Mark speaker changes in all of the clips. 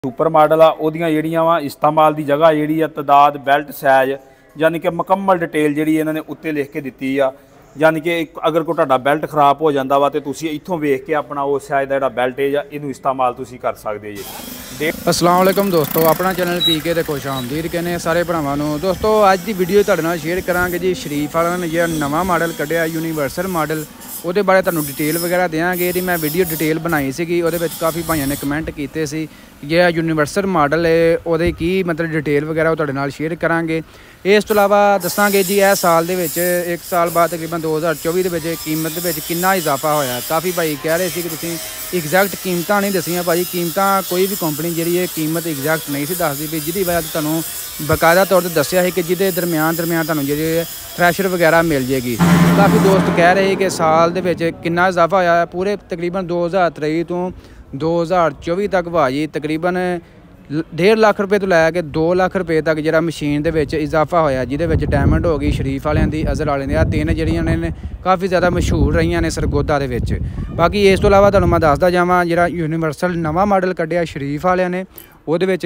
Speaker 1: Super model आ ओदियां जिहड़ियां वा इस्तेमाल की जगह जिहड़ी आ तादाद बेल्ट साइज यानी कि मुकम्मल डिटेल जिहड़ी इन्हां ने उत्ते लिख के दित्ती आ। यानी कि अगर कोई तुहाडा बेल्ट खराब हो जाता वा तो तुसीं इत्थों वेख के अपना उस साइज का जिहड़ा बेल्ट है या इनू इस्तेमाल तुसीं कर सकदे जे।
Speaker 2: अस्सलाम वालेकुम दोस्तों, अपना चैनल पीके ते खुश आमदीद कहने सारे भरावां नूं। दोस्तों अज की वीडियो तुहाडे नाल शेयर करांगे जी शरीफ वालियां ने जिहड़ा नवां मॉडल कढ़िया यूनीवर्सल मॉडल ਉਹਦੇ ਬਾਰੇ ਤੁਹਾਨੂੰ डिटेल वगैरह देंगे। ਇਹਦੀ मैं वीडियो डिटेल बनाई सी, ਉਹਦੇ ਵਿੱਚ ਕਾਫੀ ਭਾਈਆਂ ने कमेंट किए सी ਜਿਹੜਾ यूनीवर्सल मॉडल है ਉਹਦੇ ਕੀ मतलब डिटेल वगैरह ਉਹ ਤੁਹਾਡੇ ਨਾਲ शेयर करांगे। इस तो इलावा दसांगे जी ਇਹ साल ਦੇ ਵਿੱਚ एक साल बाद तकरीबन 2024 ਦੇ ਵਿੱਚ कीमत ਦੇ ਵਿੱਚ ਕਿੰਨਾ इजाफा ਹੋਇਆ। काफ़ी भाई कह रहे सी कि ਤੁਸੀਂ एग्जैक्ट कीमतां नहीं दसियां भाई। कीमतां कोई भी कंपनी जी है कीमत एग्जैक्ट नहीं सी दसदी भी, जिहदी वजह तो तुहानूं बकायदा तौर पर दस्सिया है कि जिहदे दरम्यान तुहानूं जी थ्रैशर वगैरह मिल जाएगी। काफ़ी दोस्त कह रहे कि साल दे विच किन्ना इजाफा होया है। पूरे तकरीबन 2023 तो 2024 तक भाजी तकरीबन 1.5 लाख रुपए तो लैके 2 लाख रुपए तक जिहड़ा मशीन दे विच इजाफा होया, जिहदे विच डायमंड हो गई, शरीफ वालियां दी, अज़र वालियां दी, तीन जिहड़ियां ने काफ़ी ज़्यादा मशहूर रही ने सरगोदा दे विच। बाकी इस तो इलावा तुहानूं मैं दसदा जावां जिहड़ा यूनीवर्सल नवां मॉडल कढ़िया शरीफ वालियां ने ਉਹਦੇ ਵਿੱਚ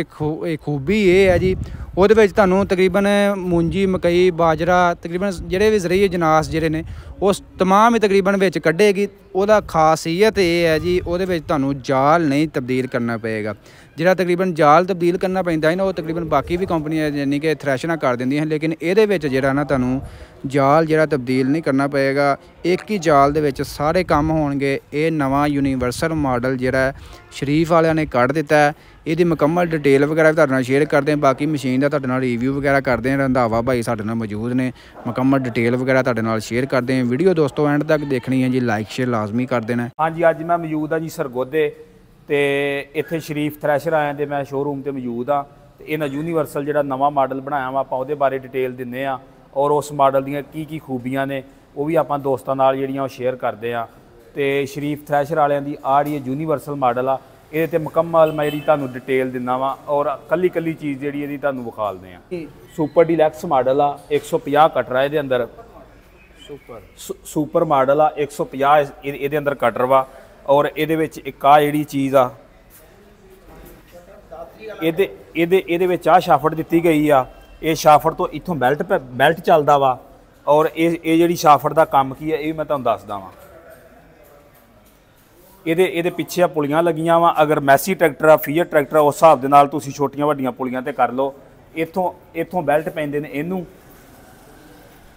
Speaker 2: खूबी ये है जी, ਉਹਦੇ ਵਿੱਚ ਤੁਹਾਨੂੰ तकरीबन मूंजी मकई बाजरा तकरीबन ਜਿਹੜੇ ਵੀ ਜ਼ਰਈ ਜਨਾਸ ਜਿਹੜੇ ਨੇ ਉਸ तमाम ही तकरीबन ਵਿੱਚ ਕੱਢੇਗੀ। ਉਹਦਾ ਖਾਸੀਅਤ ਇਹ ਹੈ ਜੀ ਉਹਦੇ ਵਿੱਚ ਤੁਹਾਨੂੰ ਜਾਲ नहीं तब्दील करना ਪਏਗਾ। ਜਿਹੜਾ तकरीबन ਜਾਲ तब्दील करना ਪੈਂਦਾ है ना, ਉਹ तकरीबन ਬਾਕੀ ਵੀ ਕੰਪਨੀਆਂ यानी कि थ्रैशਰਾਂ कर ਦਿੰਦੀਆਂ ਹਨ, लेकिन ਇਹਦੇ ਵਿੱਚ ਜਿਹੜਾ ਨਾ ਤੁਹਾਨੂੰ ਜਾਲ ਜਿਹੜਾ तब्दील नहीं करना ਪਏਗਾ। एक ही जाल ਦੇ ਵਿੱਚ ਸਾਰੇ ਕੰਮ ਹੋਣਗੇ। ਇਹ ਨਵਾਂ यूनीवर्सल मॉडल ਜਿਹੜਾ शरीफ वालियां ने ਕੱਢ ਦਿੱਤਾ है। ਇਹਦੀ ਮੁਕੰਮਲ डिटेल वगैरह भी ਤੁਹਾਡੇ ਨਾਲ शेयर ਕਰਦੇ ਹਾਂ। बाकी मशीन ਦਾ ਤੁਹਾਡੇ ਨਾਲ रिव्यू वगैरह ਕਰਦੇ ਹਾਂ। ਰੰਧਾਵਾ भाई ਸਾਡੇ ਨਾਲ मौजूद ने, मुकम्मल डिटेल वगैरह ਤੁਹਾਡੇ ਨਾਲ शेयर ਕਰਦੇ हैं। वीडियो दोस्तों एंड तक देखनी है जी, लाइक शेयर लाजमी कर देना।
Speaker 1: हाँ जी, अज मैं मौजूद हाँ जी सरगोदे ते इत्थे शरीफ थ्रैशर आया तो मैं शोरूम ते मौजूद हाँ। तो इन्हां यूनीवर्सल जिहड़ा नवां मॉडल बनाया वा आपां उहदे बारे डिटेल दिंदे आ और उस मॉडल दीयां की खूबियां ने वो भी आपां दोस्तां नाल जिहड़ियां शेयर करदे आ। ते शरीफ थ्रैशर वालियां दी आ जिहड़ी यूनीवर्सल मॉडल आ ये तो मुकम्मल मैं जी तुहानूं डिटेल दिना वा और कल्ली कल्ली चीज़ जी ये तुहानूं विखालदे आ। सुपर डीलैक्स मॉडल आ 150 कटर है ये अंदर। सुपर मॉडल आ 150 ये अंदर कटर वा और ये एक आ जी चीज़ आ ये आ शाफट दी गई आ। ये शाफट तो इत्थों बेल्ट चलदा वा और ये जी शाफट का काम की है ये मैं तुहानूं दसदा वा। ये पिछे आ पुलियां लगियां वा। अगर मैसी ट्रैक्टर आ फीएट ट्रैक्टर उस हिसाब के नाल तुसीं छोटियां वड्डियां पुलियां ते कर लो। इत्थों बेल्ट पैंदे ने इनू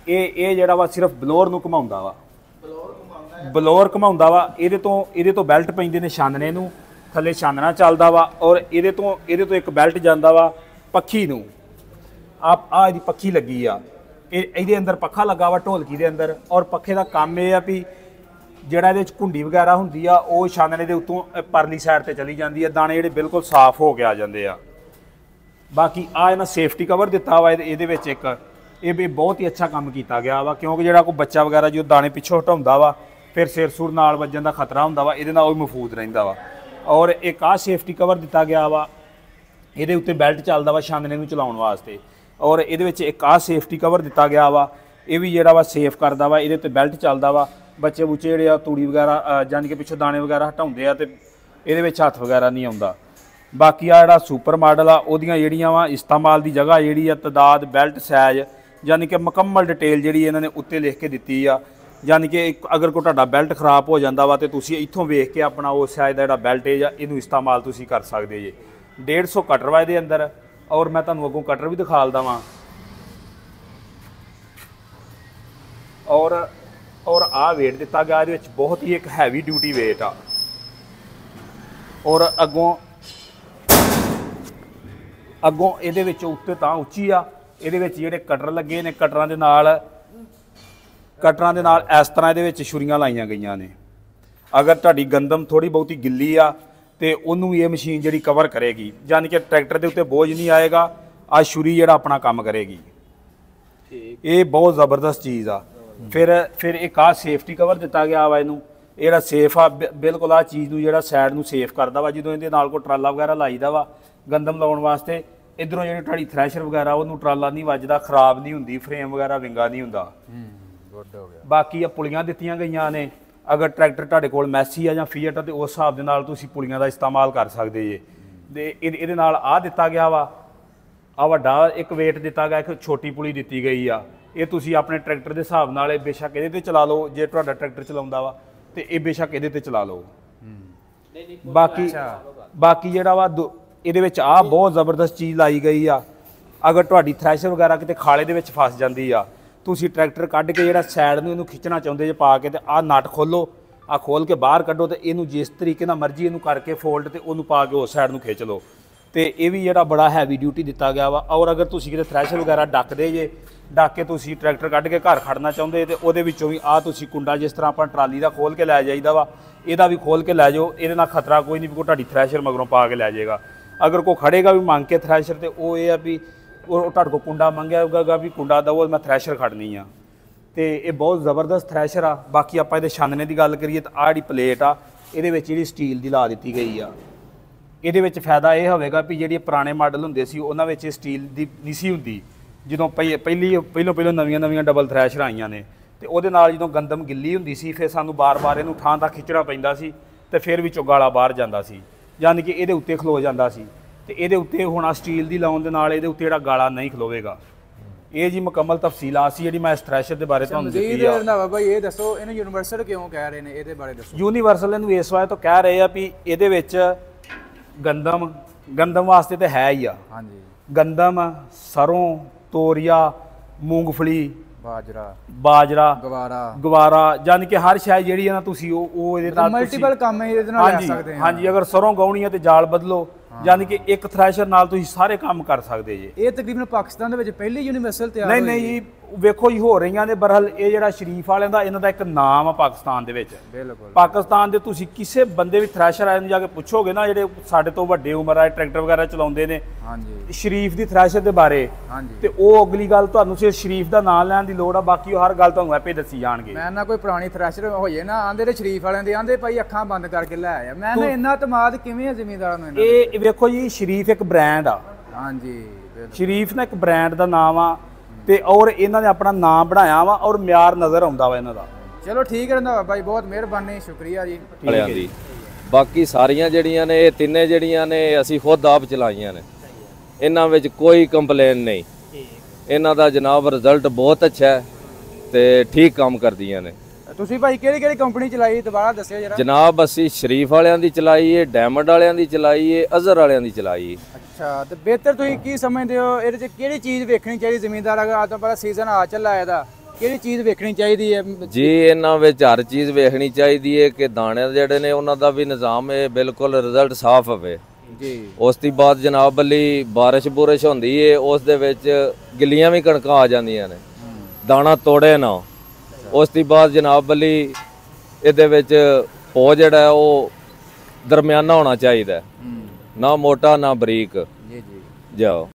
Speaker 1: ये जिहड़ा वा सिर्फ बलोर नूं घुमाउंदा वा, बलोर घुमाउंदा वा। इहदे तो बेल्ट पैंदे ने छानने नूं, थल्ले छानना चलदा वा और इहदे तो एक बेल्ट जांदा वा पक्खी नूं। आ इहदी पक्खी लगी आ, इहदे अंदर पक्खा लगा वा ढोलकी दे अंदर और पक्खे दा काम यह आ भी जिहड़ा इहदे घुंडी वगैरह हुंदी आ वो छानने दे उत्तों परली साइड ते चली जांदी है। दाने जिहड़े बिल्कुल साफ हो के आ जांदे आ। बाकी आ इन्हां सेफ्टी कवर दिता वा इहदे विच एक ये भी बहुत ही अच्छा काम किया गया वा, क्योंकि जिहड़ा कोई बच्चा वगैरह जो दाने पिछों हटाउंदा वा फिर सिर सुर नाल वजन का खतरा हुंदा वा, इहदे नाल वो महफूज रहिंदा वा। और एक आ सेफ्टी कवर दिता गया वा, इहदे उत्ते बेल्ट चलदा वा छानने नूं चलाउण वास्ते। और इहदे विच एक आ सेफ्टी कवर दिता गया वा, ये भी जिहड़ा वा सेफ करदा वा। इहदे उत्ते बेल्ट चलदा वा, बच्चे बुच्चे जिहड़े आ तूड़ी वगैरह जानी कि पिछों दाने वगैरह हटाउंदे आ ते इहदे विच हत्थ वगैरह नहीं आउंदा। बाकी आ जिहड़ा सुपर मॉडल आ ओहदियां जिहड़ियां वा इस्तेमाल की जगह जिहड़ी आ तादाद बेल्ट साइज यानी कि मुकम्मल डिटेल जिहड़ी इन्हां ने उत्ते लिख के दित्ती आ। यानी कि अगर कोई तुहाडा बेल्ट खराब हो जाता वा तो तुसीं इत्थों वेख के अपना उस साइज का जिहड़ा बेल्ट है या इनू इस्तेमाल तुसीं कर सकदे जे। 150 कटर वा इहदे अंदर और मैं तुहानूं अगों कटर भी दिखालदा वां। और आ वेट दिता गया इहदे विच बहुत ही एक हैवी ड्यूटी वेट आ। और अगों इहदे विच उत्ते तां उच्ची आ। इहदे विच जिहड़े कटर लगे ने कटरां दे नाल इस तरह इहदे विच छुरियां लाइयां गईयां ने। अगर तुहाडी गंदम थोड़ी बहुती गिल्ली आ ते उहनूं ये मशीन जिहड़ी कवर करेगी, यानी कि ट्रैक्टर दे उत्ते बोझ नहीं आएगा। आ छुरी जिहड़ा अपना काम करेगी, ये बहुत ज़बरदस्त चीज़ आ। फिर एक आ सेफ्टी कवर दिता गया वा इनू, ये सेफ आ बिल्कुल। आ चीज़ नूं जिहड़ा साइड नूं सेफ करदा वा। जदों इहदे नाल कोई ट्राला वगैरह लाईदा वा गंदम लाउण वास्ते, इधरों जिहड़ी तुहाडी थ्रैशर वगैरह उहनूं ट्राला नहीं वजदा, खराब नहीं हुंदी, फ्रेम वगैरह विंगा नहीं हुंदा। बाकी आ पुलियां दित्तियां गईयां ने। अगर ट्रैक्टर तुहाडे कोल मैसी आ जां फीएट आ तो उस हिसाब दे नाल तुसीं पुलियां दा इस्तेमाल कर सकदे जे। ਦੇ ਇਹਦੇ ਨਾਲ ਆ ਦਿੱਤਾ ਗਿਆ ਵਾ, ਆ ਵੱਡਾ ਇੱਕ ਵੇਟ ਦਿੱਤਾ ਗਿਆ, ਇੱਕ ਛੋਟੀ ਪੁਲੀ ਦਿੱਤੀ ਗਈ ਆ। ਇਹ ਤੁਸੀਂ ਆਪਣੇ ਟਰੈਕਟਰ ਦੇ ਹਿਸਾਬ ਨਾਲ ਇਹ ਬੇਸ਼ੱਕ ਇਹਦੇ ਤੇ ਚਲਾ ਲਓ, ਜੇ ਤੁਹਾਡਾ ਟਰੈਕਟਰ ਚਲਾਉਂਦਾ ਵਾ ਤੇ ਇਹ ਬੇਸ਼ੱਕ ਇਹਦੇ ਤੇ ਚਲਾ ਲਓ। ਬਾਕੀ ਜਿਹੜਾ ਵਾ ਇਹਦੇ ਵਿੱਚ ਆ ਬਹੁਤ ਜ਼ਬਰਦਸਤ ਚੀਜ਼ ਲਾਈ ਗਈ ਆ। ਅਗਰ ਤੁਹਾਡੀ ਥ੍ਰੈਸ਼ਰ ਵਗੈਰਾ ਕਿਤੇ ਖਾਲੇ ਦੇ ਵਿੱਚ ਫਸ ਜਾਂਦੀ ਆ, ਤੁਸੀਂ ਟਰੈਕਟਰ ਕੱਢ ਕੇ ਜਿਹੜਾ ਸਾਈਡ ਨੂੰ ਇਹਨੂੰ ਖਿੱਚਣਾ ਚਾਹੁੰਦੇ ਜੇ ਪਾ ਕੇ, ਤੇ ਆਹ ਨਟ ਖੋਲੋ, ਆ ਖੋਲ ਕੇ ਬਾਹਰ ਕੱਢੋ ਤੇ ਇਹਨੂੰ ਜਿਸ ਤਰੀਕੇ ਨਾਲ ਮਰਜ਼ੀ ਇਹਨੂੰ ਕਰਕੇ ਫੋਲਡ ਤੇ ਉਹਨੂੰ ਪਾ ਕੇ ਉਸ ਸਾਈਡ ਨੂੰ ਖਿੱਚ ਲਓ। ਤੇ ਇਹ ਵੀ ਜਿਹੜਾ ਬੜਾ ਹੈਵੀ ਡਿਊਟੀ ਦਿੱਤਾ ਗਿਆ ਵਾ। ਔਰ ਅਗਰ ਤੁਸੀਂ ਕਿਤੇ ਥ੍ਰੈਸ਼ਰ ਵਗੈਰਾ ਡੱਕਦੇ ਜੇ, ਡੱਕ ਕੇ ਤੁਸੀਂ ਟਰੈਕਟਰ ਕੱਢ ਕੇ ਘਰ ਖੜਨਾ ਚਾਹੁੰਦੇ ਤੇ ਉਹਦੇ ਵਿੱਚੋਂ ਵੀ ਆ ਤੁਸੀਂ ਕੁੰਡਾ ਜਿਸ ਤਰ੍ਹਾਂ ਆਪਾਂ ਟਰਾਲੀ ਦਾ ਖੋਲ ਕੇ ਲੈ ਜਾਈਦਾ ਵਾ, ਇਹਦਾ ਵੀ ਖੋਲ ਕੇ ਲੈ ਜਾਓ। ਇਹਦੇ ਨਾਲ ਖਤਰਾ ਕੋਈ ਨਹੀਂ ਵੀ ਕੋਈ ਤੁਹਾਡੀ ਥ੍ਰੈਸ਼ਰ ਮਗਰੋਂ ਪਾ ਕੇ ਲੈ ਜਾਏਗਾ। ਅਗਰ ਕੋਈ ਖੜੇਗਾ ਵੀ ਮੰਗ ਕੇ ਥ੍ਰੈਸ਼ਰ ਤੇ ਉਹ ਇਹ ਆ ਵੀ ਉਹ ਤੁਹਾਡੇ ਕੋਲ ਕੁੰਡਾ ਮੰਗਿਆ ਹੋਊਗਾ ਵੀ ਕੁੰਡਾ ਦਵੋ, ਮੈਂ ਥ੍ਰੈਸ਼ਰ ਖੜਨੀ ਆ। ਤੇ ਇਹ ਬਹੁਤ ਜ਼ਬਰਦਸਤ ਥ੍ਰੈਸ਼ਰ ਆ। ਬਾਕੀ ਆਪਾਂ ਇਹਦੇ ਛਾਨਣੇ ਦੀ ਗੱਲ ਕਰੀਏ ਤਾਂ ਆਹ ਜਿਹੜੀ ਪਲੇਟ ਆ ਇਹਦੇ ਵਿੱਚ ਜਿਹੜੀ ਸਟੀਲ ਦੀ ਲਾ ਦਿੱਤੀ ਗਈ ਆ। ਇਹਦੇ ਵਿੱਚ ਫਾਇਦਾ ਇਹ ਹੋਵੇਗਾ ਵੀ ਜਿਹੜੀ ਪੁਰਾਣੇ ਮਾਡਲ ਹੁੰਦੇ ਸੀ ਉਹਨਾਂ ਵਿੱਚ ਸਟੀਲ ਦੀ ਨਹੀਂ ਸੀ ਹੁੰਦੀ। ਜਦੋਂ ਪਹਿਲੋਂ ਨਵੀਆਂ ਡਬਲ ਥ੍ਰੈਸ਼ਰ ਆਈਆਂ ਨੇ ਤੇ ਉਹਦੇ ਨਾਲ ਜਦੋਂ ਗੰਦਮ ਗਿੱਲੀ ਹੁੰਦੀ ਸੀ ਫਿਰ ਸਾਨੂੰ ਬਾਰ-ਬਾਰ ਇਹਨੂੰ ਥਾਂ ਤੱਕ ਖਿੱਚਣਾ ਪੈਂਦਾ ਸੀ ਤੇ ਫਿਰ ਵਿੱਚੋਂ ਗਾਲਾ ਬਾਹਰ ਜਾਂਦਾ ਸੀ, ਯਾਨੀ ਕਿ ਇਹਦੇ ਉੱਤੇ ਖਲੋ ਜਾਂਦਾ ਸੀ। ਤੇ ਇਹਦੇ ਉੱਤੇ ਹੁਣ ਸਟੀਲ ਦੀ ਲਾਉਣ ਦੇ ਨਾਲ ਇਹਦੇ ਉੱਤੇ ਜਿਹੜਾ ਗਾਲਾ ਨਹੀਂ ਖਲੋਵੇਗਾ। ਇਹ ਜੀ ਮੁਕੰਮਲ ਤਫਸੀਲਾਤ ਸੀ ਜਿਹੜੀ ਮੈਂ ਇਸ ਥ੍ਰੈਸ਼ਰ ਦੇ ਬਾਰੇ ਤੁਹਾਨੂੰ ਦਿੱਤੀ ਆ।
Speaker 2: ਰੰਧਾਵਾ ਭਾਈ ਇਹ ਦੱਸੋ ਇਹਨੂੰ ਯੂਨੀਵਰਸਲ ਕਿਉਂ ਕਹਿ ਰਹੇ ਨੇ, ਇਹਦੇ ਬਾਰੇ ਦੱਸੋ।
Speaker 1: ਯੂਨੀਵਰਸਲ ਇਹਨੂੰ ਇਸ ਵਾਰ ਤੋਂ ਕਹਿ ਰਹੇ ਆ ਵੀ ਇਹਦੇ ਵਿੱਚ ਗੰਦਮ ਵਾਸਤੇ ਤਾਂ ਹੈ ਹੀ ਆ। ਹਾਂਜੀ, ਗੰਦਮ, ਸਰੋਂ, ਤੋਰੀਆ, ਮੂੰਗਫਲੀ, ਬਾਜਰਾ, ਗਵਾਰਾ, ਯਾਨੀ ਕਿ ਹਰ ਸ਼ੈ ਜਿਹੜੀ ਹੈ ਨਾ ਤੁਸੀਂ ਉਹ ਇਹਦੇ ਨਾਲ
Speaker 2: ਮਲਟੀਪਲ ਕੰਮ ਇਹਦੇ ਨਾਲ ਲੈ ਸਕਦੇ ਹਾਂ।
Speaker 1: ਹਾਂਜੀ, ਅਗਰ ਸਰੋਂ ਗਾਉਣੀ ਹੈ ਤੇ ਜਾਲ ਬਦਲੋ, ਯਾਨੀ ਕਿ ਇੱਕ ਥ੍ਰੈਸ਼ਰ ਨਾਲ ਤੁਸੀਂ ਸਾਰੇ ਕੰਮ ਕਰ ਸਕਦੇ ਜੇ।
Speaker 2: ਇਹ ਤਕਰੀਬਨ ਪਾਕਿਸਤਾਨ ਦੇ ਵਿੱਚ ਪਹਿਲੀ ਯੂਨੀਵਰਸਲ ਤਿਆਰ ਹੋਈ।
Speaker 1: ਨਹੀਂ ਵੇਖੋ ਜੀ ਹੋ ਰਹੀਆਂ ਨੇ। ਬਰਹਲ ਇਹ ਜਿਹੜਾ ਸ਼ਰੀਫ ਵਾਲਿਆਂ ਦਾ ਇਹਨਾਂ ਦਾ ਇੱਕ ਨਾਮ ਆ ਪਾਕਿਸਤਾਨ ਦੇ ਵਿੱਚ। ਬਿਲਕੁਲ ਪਾਕਿਸਤਾਨ ਦੇ ਤੁਸੀਂ ਕਿਸੇ ਬੰਦੇ ਵੀ ਥ੍ਰੈਸ਼ਰ ਵਾਲਿਆਂ ਨੂੰ ਜਾ ਕੇ ਪੁੱਛੋਗੇ ਨਾ, ਜਿਹੜੇ ਸਾਡੇ ਤੋਂ ਵੱਡੇ ਉਮਰ ਆ ਟਰੈਕਟਰ ਵਗੈਰਾ ਚਲਾਉਂਦੇ ਨੇ, ਹਾਂਜੀ, ਸ਼ਰੀਫ ਦੀ ਥ੍ਰੈਸ਼ਰ ਦੇ ਬਾਰੇ, ਹਾਂਜੀ, ਤੇ ਉਹ ਅਗਲੀ ਗੱਲ ਤੁਹਾਨੂੰ ਸਿਰਫ ਸ਼ਰੀਫ ਦਾ ਨਾਮ ਲੈਣ ਦੀ ਲੋੜ ਆ, ਬਾਕੀ ਉਹ ਹਰ ਗੱਲ ਤੁਹਾਨੂੰ ਆਪੇ ਦੱਸੀ ਜਾਣਗੇ। ਮੈਂ ਨਾ ਕੋਈ ਪੁਰਾਣੀ ਥ੍ਰੈਸ਼ਰ ਹੋਈਏ ਨਾ ਆਂਦੇ ਤੇ ਸ਼ਰੀਫ ਵਾਲਿਆਂ ਦੇ ਆਂਦੇ ਭਾਈ ਅੱਖਾਂ ਬੰਦ ਕਰਕੇ ਲੈ ਆਇਆ। ਮੈਂ ਨਾ ਇੰਨਾ ਇਤਮਾਦ ਕਿਵੇਂ ਆ ਜ਼ਿਮੀਂਦਾਰਾਂ ਨੂੰ? ਇਹ ਵੇਖੋ ਜੀ ਸ਼ਰੀਫ ਇੱਕ ਬ੍ਰਾਂਡ ਆ। ਹਾਂਜੀ, ਸ਼ਰੀਫ ਨਾ ਇੱਕ ਬ੍ਰਾਂਡ ਦਾ ਨਾਮ ਆ ਤੇ ਔਰ ਇਹਨਾਂ ਨੇ ਆਪਣਾ ਨਾਮ ਬਣਾਇਆ ਵਾ ਔਰ ਮਿਆਰ ਨਜ਼ਰ ਆਉਂਦਾ ਵਾ ਇਹਨਾਂ ਦਾ। ਚਲੋ ਠੀਕ ਹੈ ਰੰਧਾਵਾ ਭਾਈ, ਬਹੁਤ ਮਿਹਰਬਾਨੀ, ਸ਼ੁਕਰੀਆ ਜੀ।
Speaker 3: ਦੀ ਬਾਕੀ ਸਾਰੀਆਂ ਜਿਹੜੀਆਂ ਨੇ ਇਹ ਤਿੰਨੇ ਜਿਹੜੀਆਂ ਨੇ ਅਸੀਂ ਖੁਦ ਆਪ ਚਲਾਈਆਂ ਨੇ, ਇਹਨਾਂ ਵਿੱਚ ਕੋਈ ਕੰਪਲੇਨ ਨਹੀਂ। ਇਹਨਾਂ ਦਾ ਜਨਾਬ ਰਿਜ਼ਲਟ ਬਹੁਤ ਅੱਛਾ ਹੈ ਤੇ ਠੀਕ ਕੰਮ ਕਰਦੀਆਂ ਨੇ।
Speaker 2: ਤੁਸੀਂ ਭਾਈ ਕਿਹੜੀ ਕੰਪਨੀ ਚਲਾਈ ਦੁਬਾਰਾ ਦੱਸਿਓ ਜਰਾ।
Speaker 3: ਜਨਾਬ ਅਸੀਂ ਸ਼ਰੀਫ ਵਾਲਿਆਂ ਦੀ ਚਲਾਈ ਏ, ਡਾਇਮੰਡ ਵਾਲਿਆਂ ਦੀ ਚਲਾਈ ਏ, ਅਜ਼ਹਰ ਵਾਲਿਆਂ ਦੀ ਚਲਾਈ ਏ।
Speaker 2: ਅੱਛਾ, ਤੇ ਬਿਹਤਰ ਤੁਸੀਂ ਕੀ ਸਮਝਦੇ ਹੋ ਇਹਦੇ 'ਚ ਕਿਹੜੀ ਚੀਜ਼ ਵੇਖਣੀ ਚਾਹੀਦੀ ਜ਼ਮੀਨਦਾਰ? ਅਗਰ ਅੱਜ ਤੋਂ ਪਹਿਲਾਂ ਸੀਜ਼ਨ ਆ ਚੱਲਾ ਇਹਦਾ, ਕਿਹੜੀ ਚੀਜ਼ ਵੇਖਣੀ ਚਾਹੀਦੀ ਹੈ
Speaker 3: ਜੀ? ਇਹਨਾਂ ਵਿੱਚ ਹਰ ਚੀਜ਼ ਵੇਖਣੀ ਚਾਹੀਦੀ ਹੈ ਕਿ ਦਾਣੇ ਜਿਹੜੇ ਨੇ ਉਹਨਾਂ ਦਾ ਵੀ ਨਿਜ਼ਾਮ ਹੈ, ਬਿਲਕੁਲ ਰਿਜ਼ਲਟ ਸਾਫ਼ ਹੋਵੇ ਜੀ। ਉਸ ਤੋਂ ਬਾਅਦ ਜਨਾਬ ਬੱਲੀ ਬਾਰਿਸ਼ ਹੁੰਦੀ ਏ, ਉਸ ਦੇ ਵਿੱਚ ਗਿੱਲੀਆਂ ਵੀ ਕਣਕਾਂ ਆ ਜਾਂਦੀਆਂ ਨੇ, ਦਾਣਾ ਤੋੜੇ ਨਾ। ਉਸ ਤੋਂ ਬਾਅਦ ਜਨਾਬ ਬੱਲੀ ਇਹਦੇ ਵਿੱਚ ਪੋ ਜਿਹੜਾ ਉਹ ਦਰਮਿਆਨਾ ਹੋਣਾ ਚਾਹੀਦਾ, ਨਾ ਮੋਟਾ ਨਾ ਬਰੀਕ। ਜੀ ਜਾਓ।